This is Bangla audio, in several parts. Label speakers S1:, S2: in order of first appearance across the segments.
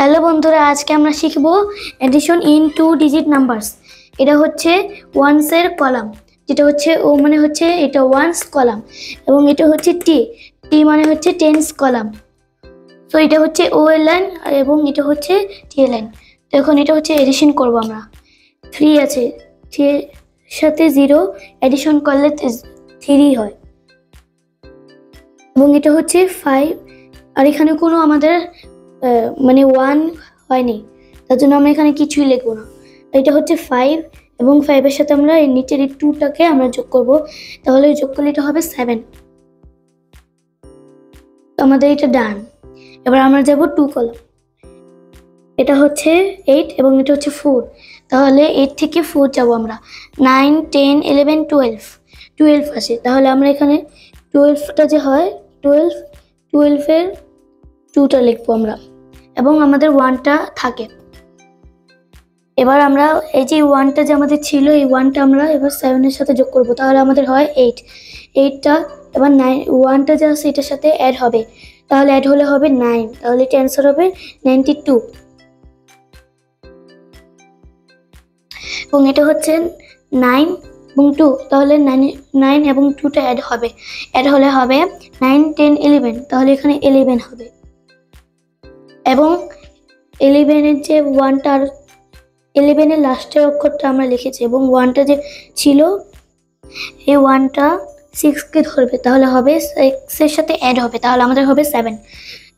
S1: হ্যালো বন্ধুরা, আজকে আমরা শিখব এডিশন ইন 2 ডিজিট নাম্বারস। এটা হচ্ছে ওয়ান্স এর কলাম, যেটা হচ্ছে ও মানে হচ্ছে এটা ওয়ান্স কলাম, এবং এটা হচ্ছে টি টি মানে হচ্ছে টেন্স কলাম। তো এটা হচ্ছে ও এর লাইন এবং এটা হচ্ছে টি এর লাইন। তো এখন এটা হচ্ছে এডিশন করব আমরা। 3 আছে, 3 এর সাথে 0 এডিশন করলে 3 হয়, এবং এটা হচ্ছে 5। আর এখানে কোনো আমাদের মানে 1 হয়নি, তার জন্য আমরা এখানে কিছুই লিখবো না। এটা হচ্ছে 5 এবং 5 এর সাথে আমরা এই নিচের এই 2টাকে আমরা যোগ করব, তাহলে যোগ করলে এটা হবে 7। তো আমাদের এটা ডান। এবার আমরা যাব 2 কলাম। এটা হচ্ছে 8 এবং এটা হচ্ছে 4, তাহলে 8 থেকে 4 যাব আমরা। 9 10 11 12 আসে, তাহলে আমরা এখানে 12টা যে হয় 12 এর 2টা লিখবো আমরা, এবং আমাদের 1টা থাকে। এবার আমরা এই যে 1টা যে আমাদের ছিল, এই 1টা আমরা এবার 7 এর সাথে যোগ করব, তাহলে আমাদের হয় 8টা। এবার 1টা যে আছে এটার সাথে অ্যাড হবে, তাহলে অ্যাড হলে হবে 9, তাহলে এটা অ্যান্সার হবে 92। এবং এটা হচ্ছে 9 এবং 2, তাহলে 9 এবং 2টা অ্যাড হলে হবে 9 10 11, তাহলে এখানে 11 হবে। এবং 11 এর যে 1টা, 11 এর লাস্টের অক্ষরটা আমরা লিখেছি, এবং 1টা যে ছিল এই 1টা 6কে ধরবে, তাহলে হবে 6 এর সাথে অ্যাড হবে, তাহলে আমাদের হবে 7।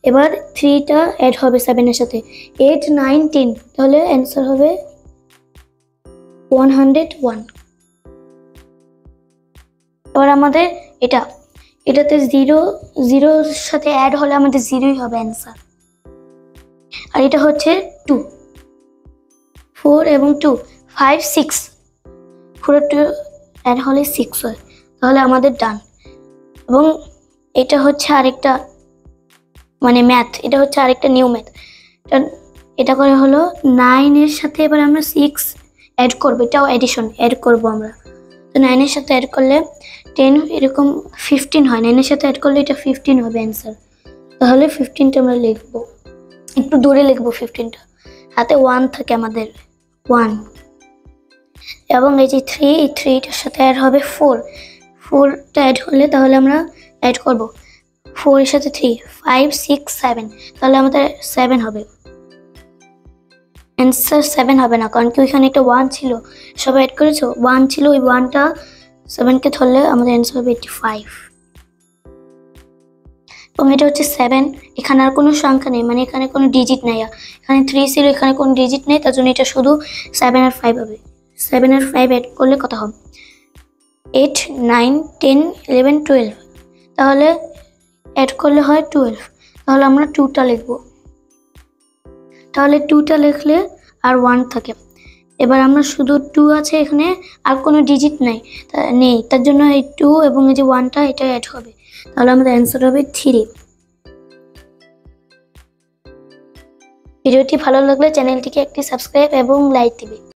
S1: এবার 3টা অ্যাড হবে 7 এর সাথে, 8 9 10, তাহলে অ্যান্সার হবে 101। এবার আমাদের এটাতে 0 সাথে অ্যাড হলে আমাদের 0ই হবে অ্যান্সার। আর এটা হচ্ছে 2, 4 এবং 2 5 6, 4 আর 2 অ্যাড হলে 6 হয়, তাহলে আমাদের ডান। এবং এটা হচ্ছে আরেকটা মানে ম্যাথ, এটা হচ্ছে আরেকটা নিউ ম্যাথ। এটা করে হলো 9 এর সাথে এবার আমরা 6 অ্যাড করবো, এটাও এডিশন অ্যাড করবো আমরা। তো 9 এর সাথে অ্যাড করলে 10 এরকম 15 হয়, 9 এর সাথে অ্যাড করলে এটা 15 হবে অ্যান্সার। তাহলে 15টা আমরা লিখবো, একটু দূরে লিখবো 15টা, হাতে 1 থাকে আমাদের 1। এবং এই যে 3, এই 3টার সাথে অ্যাড হবে 4টা অ্যাড হলে তাহলে আমরা অ্যাড করব 4 এর সাথে 3 5 6 7, তাহলে আমাদের 7 হবে অ্যান্সার। 7 হবে না, কারণ কি ওইখানে একটা 1 ছিল, সব অ্যাড করেছো 1 ছিল, ওই 1টা 7কে ধরলে আমাদের অ্যান্সার হবে 85। এবং এটা হচ্ছে 7, এখানে আর কোনো সংখ্যা নেই, মানে এখানে কোনো ডিজিট নেই, এখানে 3 ছিল, এখানে কোনো ডিজিট নেই, তার জন্য এটা শুধু 7 আর 5 হবে। 7 আর 5 অ্যাড করলে কত হবে? 8 9 10 11 12, তাহলে অ্যাড করলে হয় 12, তাহলে আমরা 2টা লিখবো। তাহলে 2টা লিখলে আর 1 থাকে। এবার আমরা শুধু 2 আছে এখানে, আর কোনো ডিজিট নেই, তার জন্য এই 2 এবং এই যে 1টা এটা অ্যাড হবে, তাহলে আমাদের অ্যান্সার হবে 3। ভিডিওটি ভালো লাগলে চ্যানেলটিকে একটি সাবস্ক্রাইব এবং লাইক দিবে।